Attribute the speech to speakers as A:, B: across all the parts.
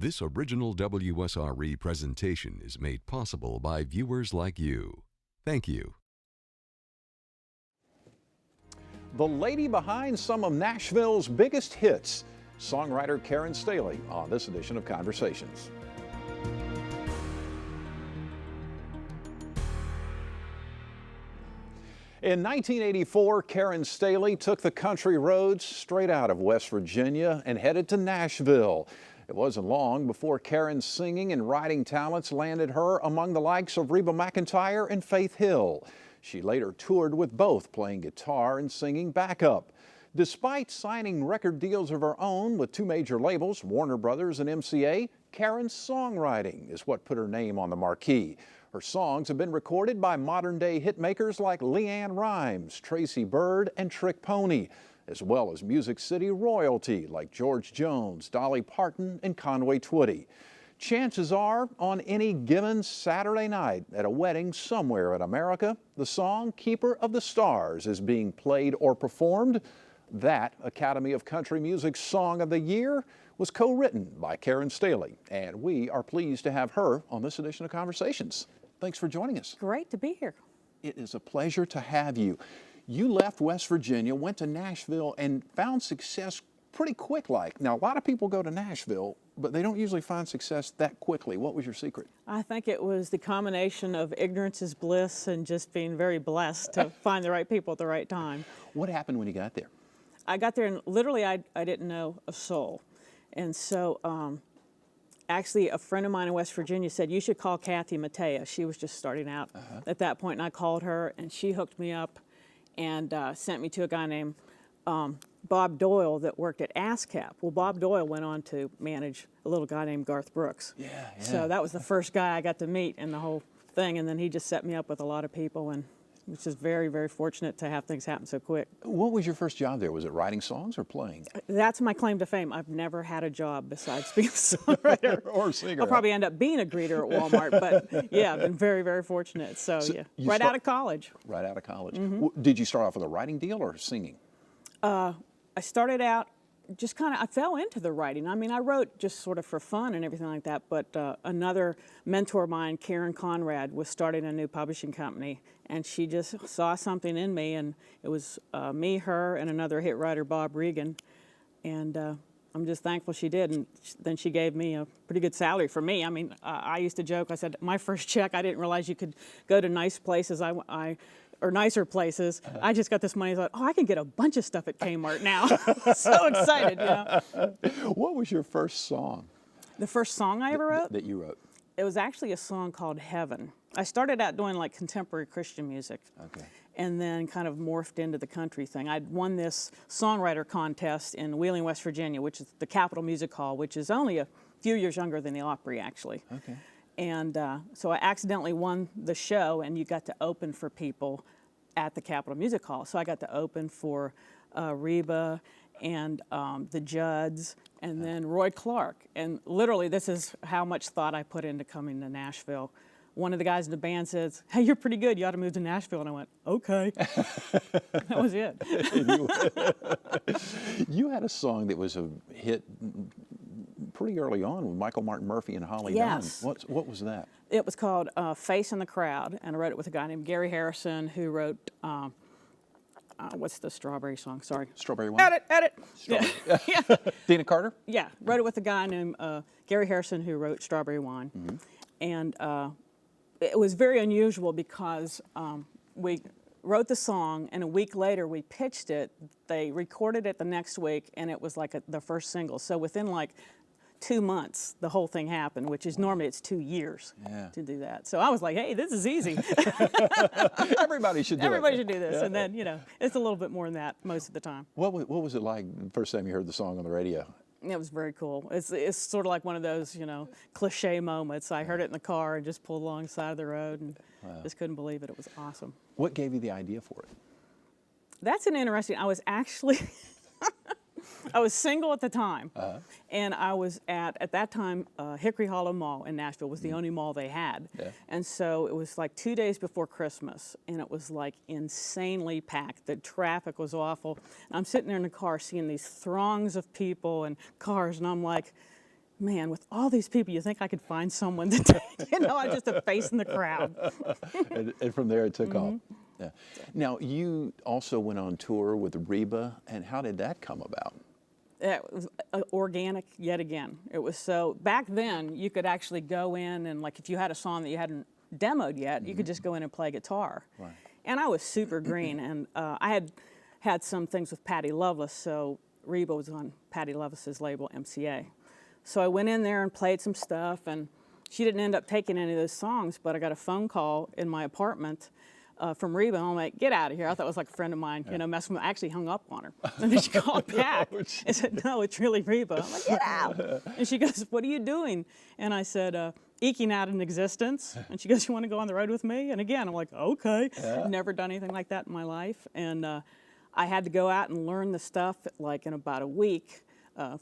A: This original WSRE presentation is made possible by viewers like you. Thank you.
B: The lady behind some of Nashville's biggest hits, songwriter Karen Staley, on this edition of Conversations. In 1984, Karen Staley took the country roads straight out of West Virginia and headed to Nashville. It wasn't long before Karen's singing and writing talents landed her among the likes of Reba McEntire and Faith Hill. She later toured with both, playing guitar and singing backup. Despite signing record deals of her own with two major labels, Warner Brothers and MCA, Karen's songwriting is what put her name on the marquee. Her songs have been recorded by modern-day hitmakers like LeAnn Rimes, Tracy Byrd, and Trick Pony, as well as Music City royalty like George Jones, Dolly Parton, and Conway Twitty. Chances are, on any given Saturday night at a wedding somewhere in America, the song Keeper of the Stars is being played or performed. That Academy of Country Music Song of the Year was co-written by Karen Staley, and we are pleased to have her on this edition of Conversations. Thanks for joining us.
C: Great to be here.
B: It is a pleasure to have you. You left West Virginia, went to Nashville, and found success pretty quick-like. Now, a lot of people go to Nashville, but they don't usually find success that quickly. What was your secret?
C: I think it was the combination of ignorance is bliss and just being very blessed to find the right people at the right time.
B: What happened when you got there?
C: I got there and literally I didn't know a soul. And so actually a friend of mine in West Virginia said, you should call Kathy Mattea. She was just starting out at that point, and I called her and she hooked me up and sent me to a guy named Bob Doyle that worked at ASCAP. Well, Bob Doyle went on to manage a little guy named Garth Brooks.
B: Yeah.
C: So that was the first guy I got to meet in the whole thing, and then he just set me up with a lot of people, and which is very, very fortunate to have things happen so quick.
B: What was your first job there? Was it writing songs or playing?
C: That's my claim to fame. I've never had a job besides being a songwriter.
B: Or singer.
C: I'll probably end up being a greeter at Walmart, but yeah, I've been very, very fortunate. So yeah, right out of college.
B: Right out of college. Did you start off with a writing deal or singing?
C: I started out just kind of, I fell into the writing. I mean, I wrote just sort of for fun and everything like that, but another mentor of mine, Karen Conrad, was starting a new publishing company, and she just saw something in me, and it was me, her, and another hit writer, Bob Regan, and I'm just thankful she did, and then she gave me a pretty good salary for me. I mean, I used to joke, I said, my first check, I didn't realize you could go to nice places. Or nicer places. I just got this money. I thought, oh, I can get a bunch of stuff at Kmart now. So excited, you know.
B: What was your first song?
C: The first song I ever wrote?
B: That you wrote?
C: It was actually a song called Heaven. I started out doing like contemporary Christian music.
B: Okay.
C: And then kind of morphed into the country thing. I'd won this songwriter contest in Wheeling, West Virginia, which is the Capitol Music Hall, which is only a few years younger than the Opry, actually.
B: Okay.
C: And so I accidentally won the show, and you got to open for people at the Capitol Music Hall. So I got to open for Reba and the Judds, and then Roy Clark. And literally, this is how much thought I put into coming to Nashville. One of the guys in the band says, hey, you're pretty good. You ought to move to Nashville. And I went, okay. That was it.
B: You had a song that was a hit pretty early on with Michael Martin Murphy and Holly
C: Yes.
B: Dunn. What was that?
C: It was called Face in the Crowd, and I wrote it with a guy named Gary Harrison, who wrote, what's the strawberry song? Sorry.
B: Strawberry Wine?
C: Edit. Yeah. Yeah.
B: Dina Carter?
C: Yeah, wrote it with a guy named Gary Harrison, who wrote Strawberry Wine.
B: Mm-hmm.
C: And it was very unusual because we wrote the song, and a week later we pitched it. They recorded it the next week, and it was like the first single. So within like 2 months, the whole thing happened, which is normally it's 2 years to do that. So I was like, hey, this is easy.
B: Everybody should do it.
C: Everybody should do this. Yeah. And then, you know, it's a little bit more than that most of the time.
B: What was it like the first time you heard the song on the radio?
C: It was very cool. It's sort of like one of those, you know, cliche moments. I heard it in the car and just pulled alongside the road and just couldn't believe it. It was awesome.
B: What gave you the idea for it?
C: That's an interesting, I was actually, I was single at the time, and I was at that time, Hickory Hollow Mall in Nashville was the only mall they had. Yeah. And so it was like 2 days before Christmas, and it was like insanely packed. The traffic was awful. And I'm sitting there in the car seeing these throngs of people and cars, and I'm like, man, with all these people, you think I could find someone to take, I'm just a face in the crowd.
B: And from there it took off. Yeah. Now, you also went on tour with Reba, and how did that come about?
C: It was organic yet again. It was so, back then, you could actually go in and, like, if you had a song that you hadn't demoed yet, you could just go in and play guitar.
B: Right.
C: And I was super green, and I had some things with Patty Loveless, so Reba was on Patty Loveless's label, MCA. So I went in there and played some stuff, and she didn't end up taking any of those songs, but I got a phone call in my apartment from Reba, and I'm like, get out of here. I thought it was like a friend of mine, messing with me. I actually hung up on her. And then she called back and said, no, it's really Reba. I'm like, get out. And she goes, what are you doing? And I said, eking out an existence. And she goes, you want to go on the road with me? And again, I'm like, okay. I've never done anything like that in my life. And I had to go out and learn the stuff like in about a week.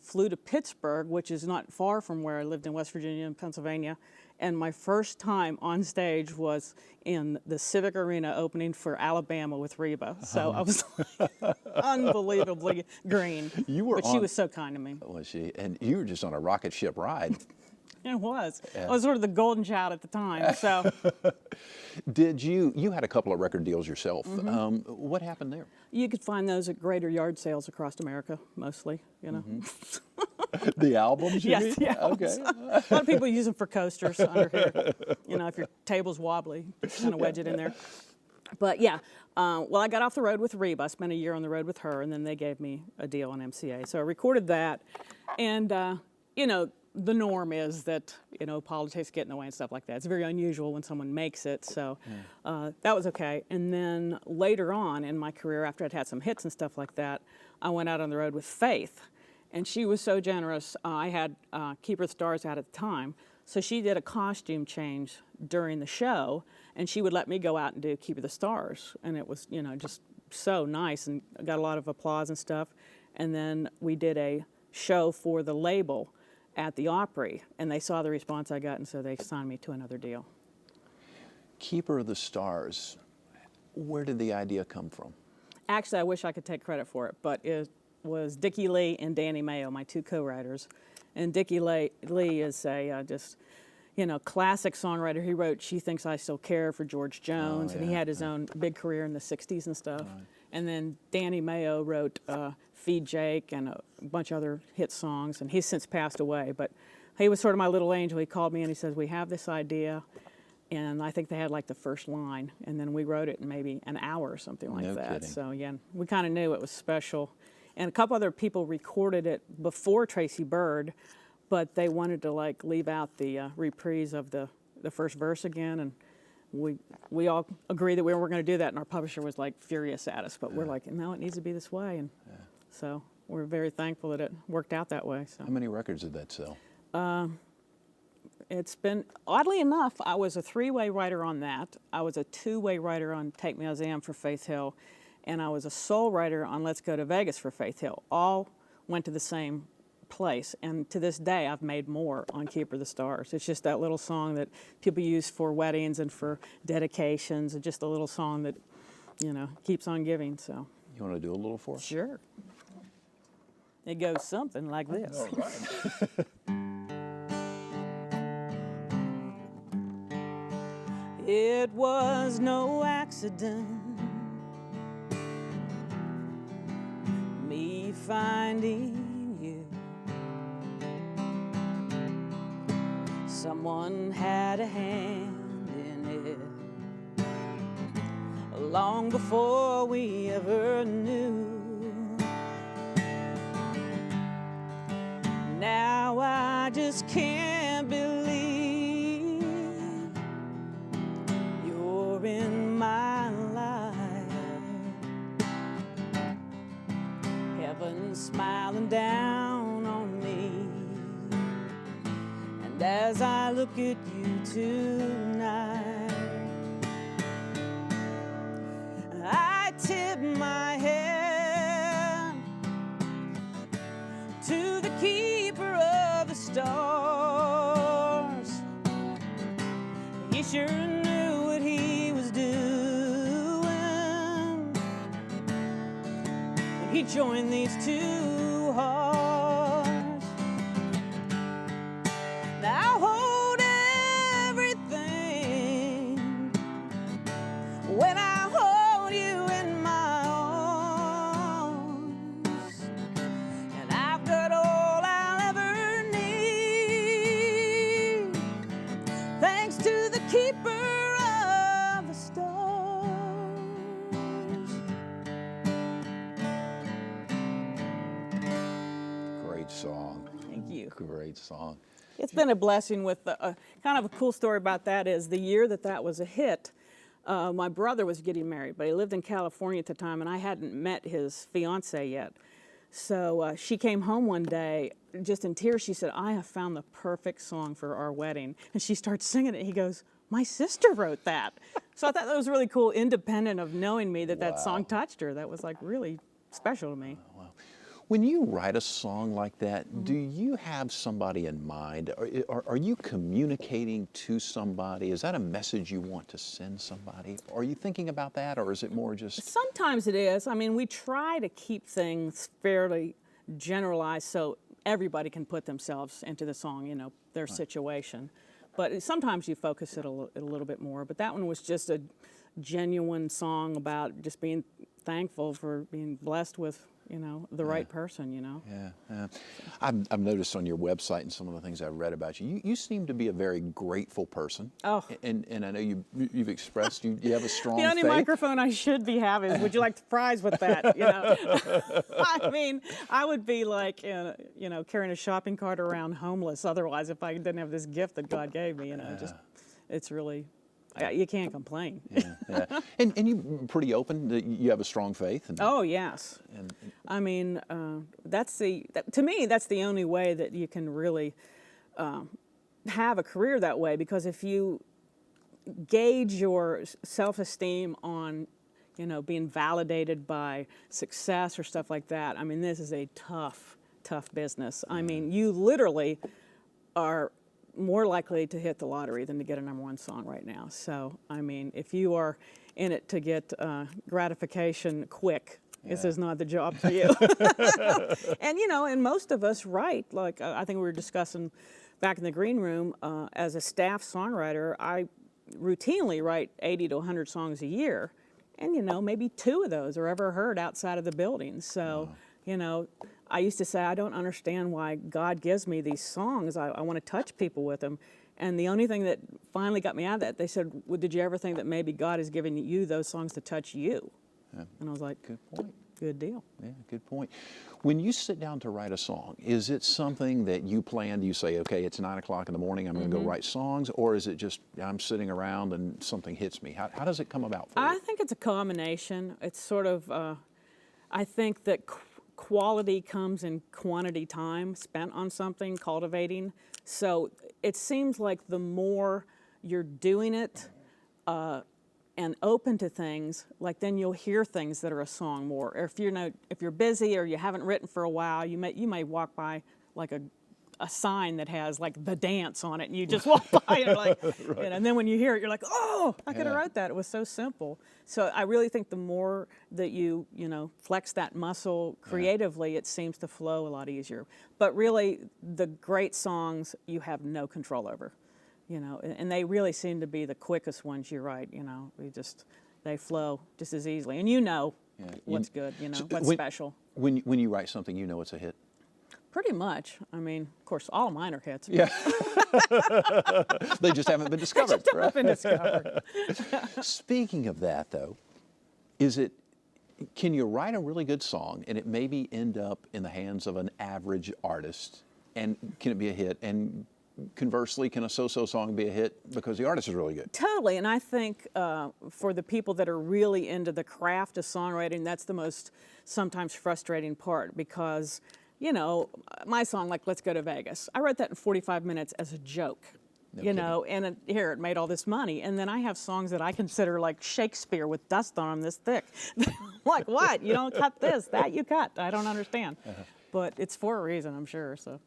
C: Flew to Pittsburgh, which is not far from where I lived in West Virginia and Pennsylvania. And my first time on stage was in the Civic Arena opening for Alabama with Reba. So I was like, unbelievably green. But she was so kind to me.
B: Was she? And you were just on a rocket ship ride.
C: It was. Yeah. I was sort of the golden child at the time. So,
B: Did you had a couple of record deals yourself. What happened there?
C: You could find those at greater yard sales across America, mostly,
B: The albums, you mean?
C: Yes, okay. A lot of people use them for coasters under here. If your table's wobbly, just kind of wedge it in there. But yeah, well, I got off the road with Reba. I spent a year on the road with her, and then they gave me a deal on MCA. So I recorded that, and the norm is that, politics get in the way and stuff like that. It's very unusual when someone makes it, so that was okay. And then later on in my career, after I'd had some hits and stuff like that, I went out on the road with Faith, and she was so generous. I had Keeper the Stars out at the time, so she did a costume change during the show, and she would let me go out and do Keeper the Stars, and it was, just so nice, and got a lot of applause and stuff. And then we did a show for the label at the Opry, and they saw the response I got, and so they signed me to another deal.
B: Keeper of the Stars, where did the idea come from?
C: Actually, I wish I could take credit for it, but it was Dickie Lee and Danny Mayo, my two co-writers. And Dickie Lee is a classic songwriter. He wrote She Thinks I Still Care for George Jones, and he had his own big career in the 60s and stuff. Right. And then Danny Mayo wrote Feed Jake and a bunch of other hit songs, and he's since passed away. But he was sort of my little angel. He called me and he says, we have this idea, and I think they had like the first line, and then we wrote it in maybe an hour or something like that. Kidding. So yeah, we kind of knew it was special. And a couple other people recorded it before Tracy Byrd, but they wanted to like leave out the reprise of the first verse again, and we all agreed that we were going to do that, and our publisher was like furious at us, but we're like, no, it needs to be this way, and so we're very thankful that it worked out that way. So.
B: How many records did that sell?
C: It's been, oddly enough, I was a three-way writer on that. I was a two-way writer on Take Me As I Am for Faith Hill, and I was a sole writer on Let's Go to Vegas for Faith Hill. All went to the same place, and to this day I've made more on Keeper the Stars. It's just that little song that people use for weddings and for dedications, and just a little song that keeps on giving. So
B: you want to do a little for us?
C: Sure. It goes something like this.
B: All right.
C: It was no accident, me finding you. Someone had a hand in it long before we ever knew. Now I just can't believe you're in my life. Heaven smiling down on me, and as I look at you tonight, I tip my head to the keeper of the stars. He sure knew what he was doing when he joined these two hearts. keeper of the stars.
B: Great song.
C: Thank you.
B: Great song.
C: It's been a blessing. With kind of a cool story about that is the year that was a hit, my brother was getting married, but he lived in California at the time, and I hadn't met his fiance yet. So she came home one day, just in tears. She said, "I have found the perfect song for our wedding." And she starts singing it. He goes, "My sister wrote that." So I thought that was really cool, independent of knowing me, that song touched her. That was like really special to me.
B: When you write a song like that, do you have somebody in mind? Are you communicating to somebody? Is that a message you want to send somebody? Are you thinking about that, or is it more just...
C: Sometimes it is. I mean, we try to keep things fairly generalized so everybody can put themselves into the song, you know, their situation. But sometimes you focus it a little bit more. But that one was just a genuine song about just being thankful for being blessed with, you know, the right person, you know.
B: Yeah. I've noticed on your website and some of the things I've read about you, you seem to be a very grateful person.
C: Oh.
B: And I know you've expressed you have a strong
C: The only
B: faith.
C: microphone I should be having is, would you like the fries with that, you know? I mean, I would be like, you know, carrying a shopping cart around homeless otherwise if I didn't have this gift that God gave me, you know. Just, it's really, you can't complain.
B: Yeah. And you're pretty open, that you have a strong faith. And,
C: Oh, yes. I mean, to me, that's the only way that you can really have a career that way, because if you gauge your self-esteem on, you know, being validated by success or stuff like that, I mean, this is a tough business. I mean, you literally are more likely to hit the lottery than to get a #1 song right now. So, I mean, if you are in it to get gratification quick, this is not the job for you. And, you know, and most of us write, like I think we were discussing back in the green room, as a staff songwriter, I routinely write 80 to 100 songs a year. And, you know, maybe 2 of those are ever heard outside of the building. So, you know, I used to say, I don't understand why God gives me these songs. I want to touch people with them. And the only thing that finally got me out of that, they said, well, did you ever think that maybe God is giving you those songs to touch you?
B: Yeah.
C: And I was like,
B: Good point.
C: Good deal.
B: Yeah, good point. When you sit down to write a song, is it something that you plan? Do you say, okay, it's 9 o'clock in the morning, I'm going to go write songs? Or is it just, I'm sitting around and something hits me? How does it come about for you?
C: I think it's a combination. It's sort of, I think that quality comes in quantity time spent on something, cultivating. So it seems like the more you're doing it and open to things, like then you'll hear things that are a song more. Or if you're busy or you haven't written for a while, you may walk by like a sign that has like the dance on it, and you just walk by and like, right. And then when you hear it, you're like, oh, I could have wrote that. It was so simple. So I really think the more that you flex that muscle creatively, it seems to flow a lot easier. But really, the great songs you have no control over, and they really seem to be the quickest ones you write. They flow just as easily, and what's good, what's special.
B: When you write something, it's a hit.
C: Pretty much. I mean, of course, all mine are hits.
B: Yeah. They just haven't been discovered.
C: They just haven't been discovered.
B: Speaking of that, though, can you write a really good song and it maybe end up in the hands of an average artist, and can it be a hit? And conversely, can a so-so song be a hit because the artist is really good?
C: Totally, and I think for the people that are really into the craft of songwriting, that's the most sometimes frustrating part, because my song, like Let's Go to Vegas, I wrote that in 45 minutes as a joke, and it made all this money. And then I have songs that I consider like Shakespeare with dust on them this thick. Like, what? You don't cut this, that you cut. I don't understand. But it's for a reason, I'm sure, so,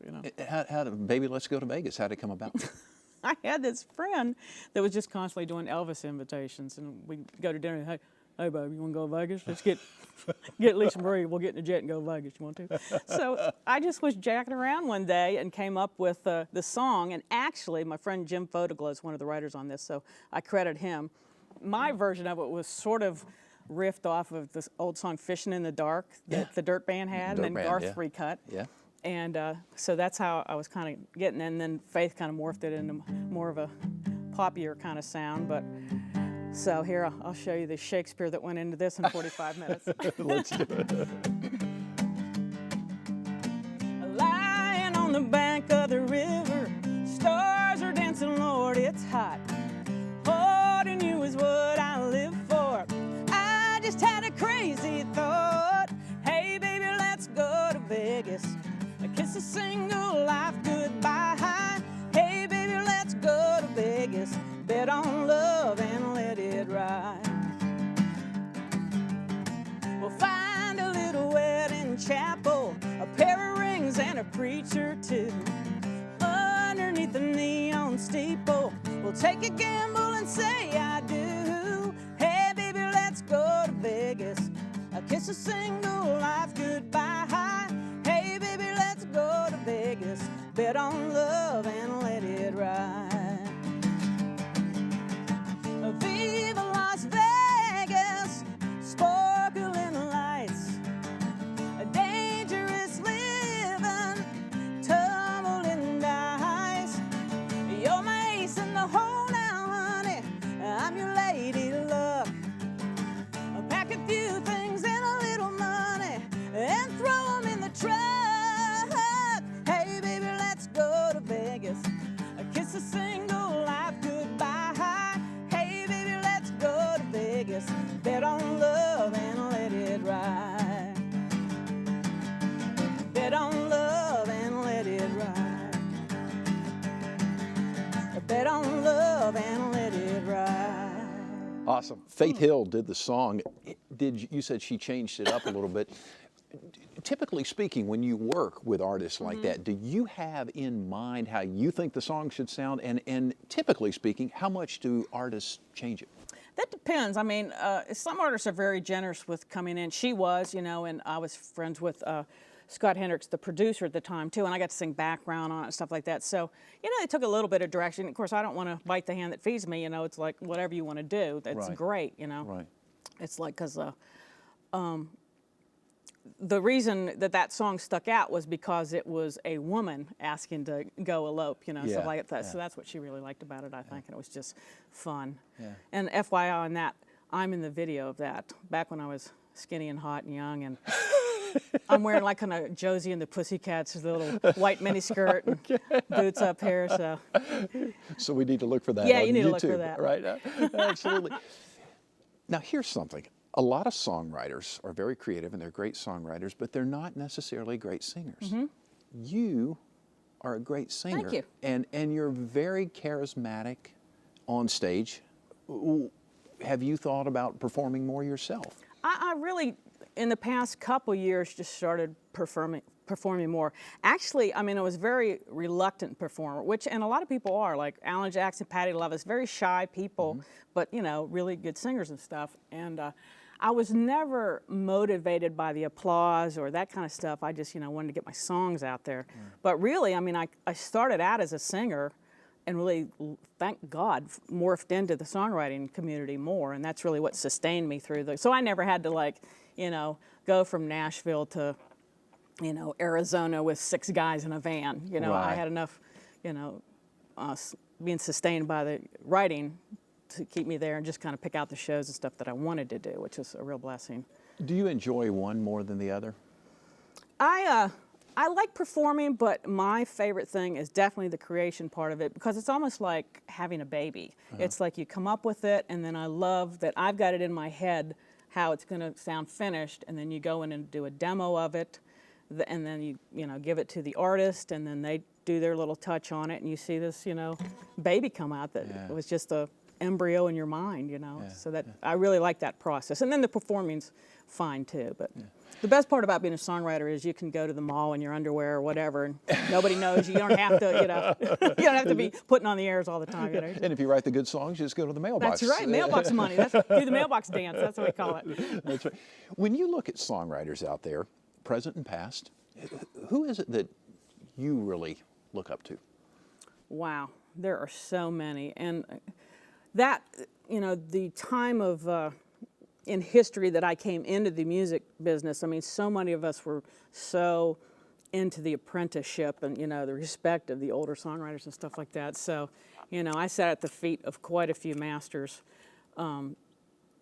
B: How did Baby Let's Go to Vegas, how did it come about?
C: I had this friend that was just constantly doing Elvis invitations, and we'd go to dinner, hey, baby, you want to go to Vegas? Let's get Lisa Marie. We'll get in the jet and go to Vegas. You want to? So I just was jacking around one day and came up with the song. And actually, my friend Jim Fotoglow is one of the writers on this, so I credit him. My version of it was sort of riffed off of this old song "Fishing in the Dark" that the Dirt Band had, and then Garth recut. Yeah. And so that's how I was kind of getting, and then Faith kind of morphed it into more of a poppier kind of sound, but so here I'll show you the Shakespeare that went into this in 45 minutes.
B: Let's do it.
C: Lying on the bank of the river, stars are dancing, Lord, it's hot. Holding you is what I live for. I just had a crazy thought. Hey, baby, let's go to Vegas. Kiss a single life goodbye. Hey, baby, let's go to Vegas. Bet on love and let it ride. We'll find a little wedding chapel, a pair of rings and a preacher too. Underneath the neon steeple, we'll take a gamble and say I do. Hey, baby, let's go to Vegas. Kiss a single life goodbye. Hey, baby, let's go to Vegas. Bet on love and let it ride. Viva Las Vegas, sparkling lights, dangerous living, tumbling dice. You're my ace in the hole now, honey. I'm your lady luck. Pack a few things and a little money and throw them in the truck. Hey, baby, let's go to Vegas. Kiss a single life goodbye. Hey, baby, let's go to Vegas. Bet on love and let it ride. Bet on love and let it ride. Bet on love and let it ride.
B: Awesome. Faith Hill did the song. You said she changed it up a little bit. Typically speaking, when you work with artists like that, do you have in mind how you think the song should sound? And typically speaking, how much do artists change it?
C: That depends. I mean, some artists are very generous with coming in. She was, and I was friends with Scott Hendricks, the producer at the time too, and I got to sing background on it and stuff like that. So, they took a little bit of direction. Of course, I don't want to bite the hand that feeds me. It's like whatever you want to do, that's great.
B: Right.
C: It's like because the reason that song stuck out was because it was a woman asking to go elope, stuff like that. Yeah. So that's what she really liked about it, I think, and it was just fun. Yeah. And FYI on that, I'm in the video of that back when I was skinny and hot and young, and I'm wearing like kind of Josie and the Pussycats, the little white miniskirt and boots up here.
B: So we need to look for that.
C: Yeah,
B: on
C: you need
B: YouTube,
C: to look for that.
B: Right? Absolutely. Now here's something. A lot of songwriters are very creative and they're great songwriters, but they're not necessarily great singers. Mm-hmm. You are a great singer.
C: Thank you.
B: And you're very charismatic on stage. Have you thought about performing more yourself?
C: I really, in the past couple years, just started performing more. Actually, I was very reluctant performer, and a lot of people are, like Alan Jackson, Patti LaBelle, very shy people, but really good singers and stuff. And I was never motivated by the applause or that kind of stuff. I just, wanted to get my songs out there. But really, I started out as a singer and really, thank God, morphed into the songwriting community more, and that's really what sustained me through so I never had to go from Nashville to Arizona with 6 guys in a van. Right. I had enough, being sustained by the writing to keep me there and just kind of pick out the shows and stuff that I wanted to do, which is a real blessing.
B: Do you enjoy one more than the other?
C: I like performing, but my favorite thing is definitely the creation part of it, because it's almost like having a baby. It's like you come up with it, and then I love that I've got it in my head how it's going to sound finished, and then you go in and do a demo of it, and then you give it to the artist, and then they do their little touch on it, and you see this baby come out that it was just a embryo in your mind, so that I really like that process. And then the performing's fine too, but the best part about being a songwriter is you can go to the mall in your underwear or whatever, and nobody knows you. You don't have to, you don't have to be putting on the airs all the time.
B: And if you write the good songs, you just go to the mailbox.
C: That's right, mailbox money. Do the mailbox dance. That's what we call it.
B: That's right. When you look at songwriters out there, present and past, who is it that you really look up to?
C: Wow, there are so many, and that the time of in history that I came into the music business, so many of us were so into the apprenticeship and, you know, the respect of the older songwriters and stuff like that. So, you know, I sat at the feet of quite a few masters,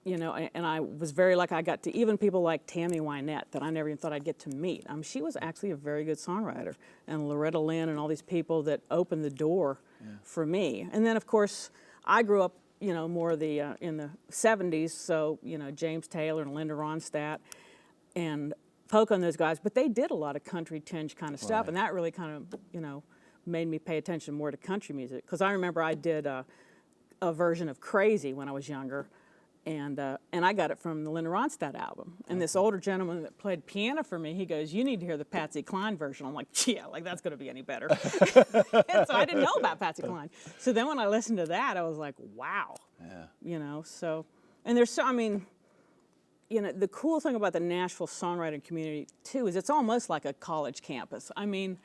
C: you know, and I was very lucky. I got to even people like Tammy Wynette that I never even thought I'd get to meet. She was actually a very good songwriter, and Loretta Lynn and all these people that opened the door for me. And then, of course, I grew up, you know, more the in the 70s, so, you know, James Taylor and Linda Ronstadt and Polka and those guys, but they did a lot of country tinge kind of stuff, and that really kind of, you know, made me pay attention more to country music. Because I remember I did a version of Crazy when I was younger, and I got it from the Linda Ronstadt album. And this older gentleman that played piano for me, he goes, "You need to hear the Patsy Cline version." I'm like, "Yeah, like that's going to be any better." And so I didn't know about Patsy Cline. So then when I listened to that, I was like, "Wow," you know. So, and there's so, I mean, you know, the cool thing about the Nashville songwriting community, too, is it's almost like a college campus. I mean,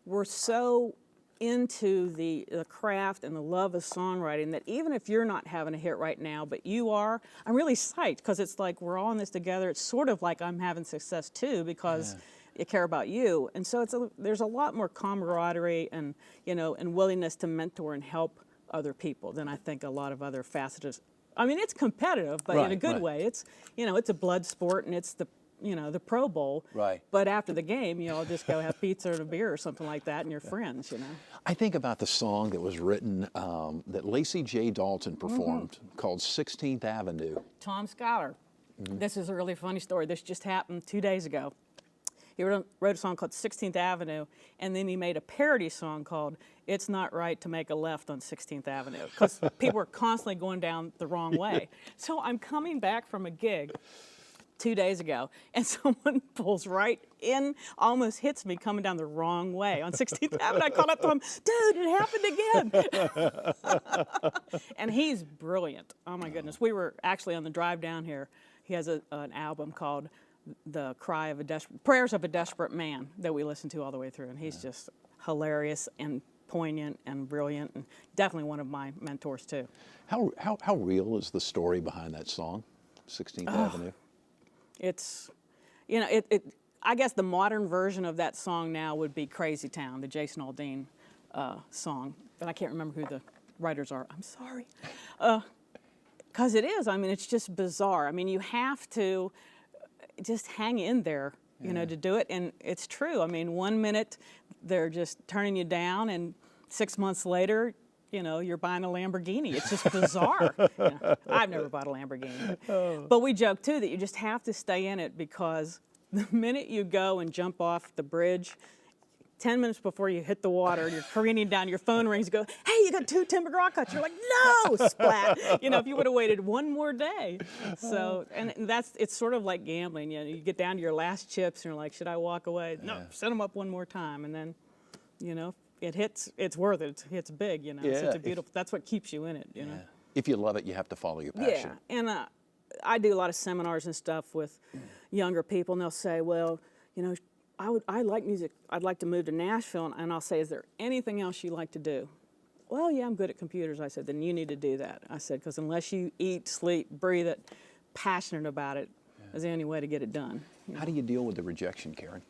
C: we're so into the craft and the love of songwriting that even if you're not having a hit right now, but you are, I'm really psyched because it's like we're all in this together. It's sort of like I'm having success, too, because you care about you. And so there's a lot more camaraderie and, you know, and willingness to mentor and help other people than I think a lot of other facets. I mean, it's competitive, but in a good way. It's, you know, it's a blood sport, and it's the, you know, the Pro Bowl.
D: Right.
C: But after the game, you all just go have pizza or a beer or something like that, and you're friends, you know.
B: I think about the song that was written that Lacey J. Dalton performed called 16th Avenue.
C: Tom Schuyler. This is a really funny story. This just happened 2 days ago. He wrote a song called 16th Avenue, and then he made a parody song called It's Not Right to Make a Left on 16th Avenue, because people were constantly going down the wrong way. So I'm coming back from a gig 2 days ago, and someone pulls right in, almost hits me coming down the wrong way on 16th Avenue. I called up to him, "Dude, it happened again." And he's brilliant. Oh my goodness. We were actually on the drive down here. He has an album called Prayers of a Desperate Man that we listen to all the way through, and he's just hilarious and poignant and brilliant, and definitely one of my mentors too.
B: How real is the story behind that song, 16th Avenue?
C: It's, you know, I guess the modern version of that song now would be Crazy Town, the Jason Aldean song, but I can't remember who the writers are. I'm sorry. Because it is, I mean, it's just bizarre. I mean, you have to just hang in there, you know, to do it. And it's true. I mean, 1 minute they're just turning you down, and 6 months later, you know, you're buying a Lamborghini. It's just bizarre. You know, I've never bought a Lamborghini. But we joke, too, that you just have to stay in it, because the minute you go and jump off the bridge, 10 minutes before you hit the water, you're careening down, your phone rings, you go, "Hey, you got 2 timber rock cuts." You're like, "No!" Splat. You know, if you would have waited one more day. So, and it's sort of like gambling. You know, you get down to your last chips, and you're like, "Should I walk away?" No, set them up one more time. And then, you know, it hits, it's worth it. It's big, you know. So it's a beautiful, that's what keeps you in it, you know.
B: If you love it, you have to follow your passion.
C: Yeah, and I do a lot of seminars and stuff with younger people, and they'll say, "Well, you know, I like music. I'd like to move to Nashville." And I'll say, "Is there anything else you like to do?" "Well, yeah, I'm good at computers." I said, "Then you need to do that." I said, "Because unless you eat, sleep, breathe it, passionate about it, is the only way to get it done." You know?
B: How do you deal with the rejection, Karen?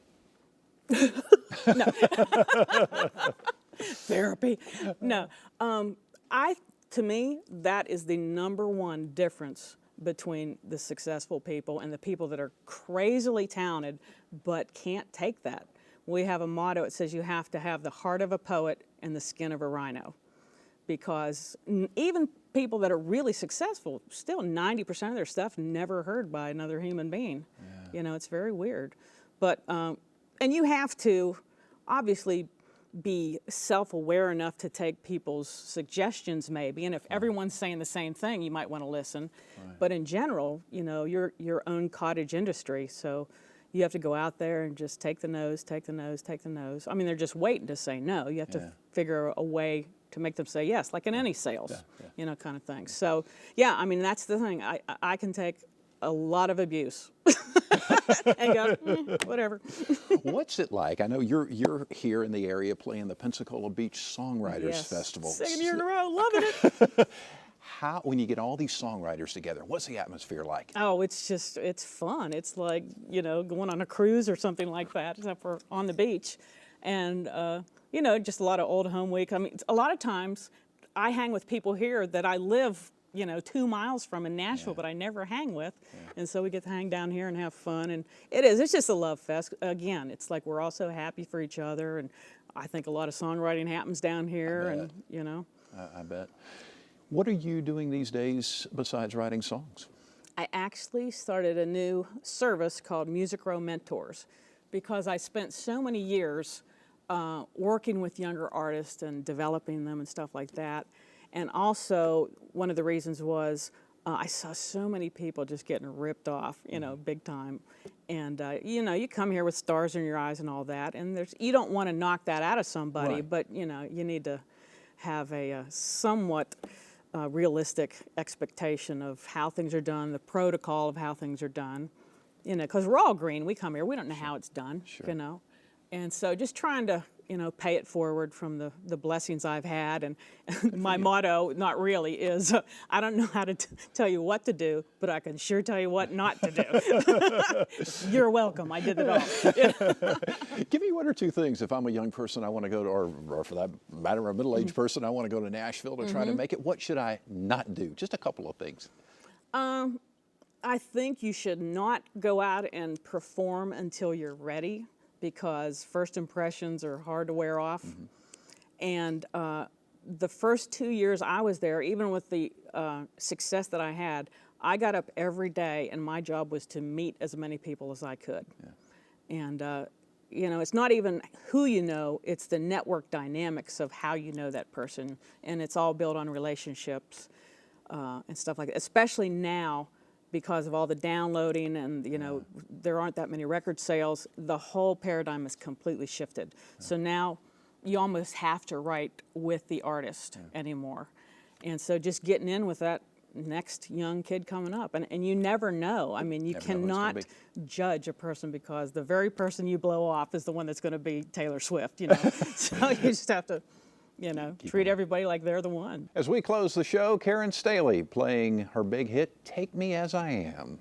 C: No. Therapy. No. To me, that is the #1 difference between the successful people and the people that are crazily talented but can't take that. We have a motto. It says you have to have the heart of a poet and the skin of a rhino, because even people that are really successful, still 90% of their stuff never heard by another human being. You know, it's very weird. But and you have to obviously be self-aware enough to take people's suggestions, maybe, and if everyone's saying the same thing, you might want to listen. But in general, you know, you're your own cottage industry, so you have to go out there and just take the no's, take the no's, take the no's. I mean, they're just waiting to say no. You have to figure a way to make them say yes, like in any sales, you know, kind of thing. So, yeah, I mean, that's the thing. I can take a lot of abuse and go, whatever.
B: What's it like? I know you're here in the area playing the Pensacola Beach Songwriters Festival.
C: Second year in a row, loving it.
B: when you get all these songwriters together, what's the atmosphere like?
C: Oh, it's fun. It's like, you know, going on a cruise or something like that, except for on the beach. And, you know, just a lot of old home week. I mean, a lot of times I hang with people here that I live, you know, 2 miles from in Nashville, but I never hang with. And so we get to hang down here and have fun. And it's just a love fest. Again, it's like we're all so happy for each other. And I think a lot of songwriting happens down here. And, you know.
B: I bet. What are you doing these days besides writing songs?
C: I actually started a new service called Music Row Mentors because I spent so many years working with younger artists and developing them and stuff like that. And also, one of the reasons was I saw so many people just getting ripped off, you know, big time. And, you know, you come here with stars in your eyes and all that, and you don't want to knock that out of somebody, but, you know, you need to have a somewhat realistic expectation of how things are done, the protocol of how things are done, you know, because we're all green. We come here, we don't know how it's done, you know. And so just trying to, you know, pay it forward from the blessings I've had. And my motto, not really, is I don't know how to tell you what to do, but I can sure tell you what not to do. You're welcome. I did it all.
B: Give me one or two things. If I'm a young person, I want to go to, or for that matter, a middle-aged person, I want to go to Nashville to try to make it. What should I not do? Just a couple of things.
C: I think you should not go out and perform until you're ready, because first impressions are hard to wear off. And the first 2 years I was there, even with the success that I had, I got up every day and my job was to meet as many people as I could. And, you know, it's not even who you know, it's the network dynamics of how you know that person. And it's all built on relationships and stuff like that, especially now, because of all the downloading and, you know, there aren't that many record sales. The whole paradigm has completely shifted. So now you almost have to write with the artist anymore. And so just getting in with that next young kid coming up. And you never know. I mean, you cannot judge a person because the very person you blow off is the one that's going to be Taylor Swift, you know. So you just have to, you know, treat everybody like they're the one.
B: As we close the show, Karen Staley playing her big hit, Take Me As I Am.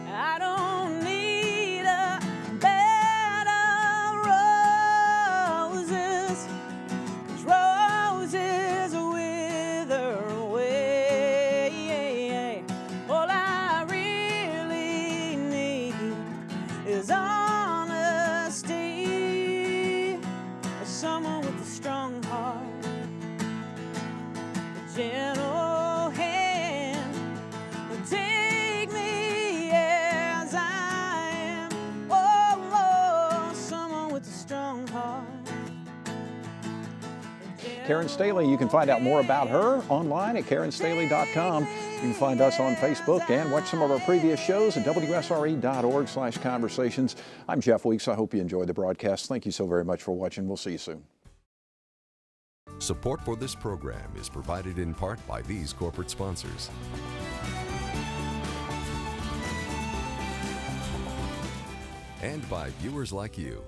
C: I don't need a bed of roses, 'cause roses wither away. All I really need is honesty, someone with a strong heart, a gentle hand, will take me as I am. Oh, someone with a strong heart.
B: Karen Staley, you can find out more about her online at karenstaley.com. You can find us on Facebook and watch some of our previous shows at wsre.org/conversations. I'm Jeff Weeks. I hope you enjoyed the broadcast. Thank you so very much for watching. We'll see you soon.
A: Support for this program is provided in part by these corporate sponsors. And by viewers like you.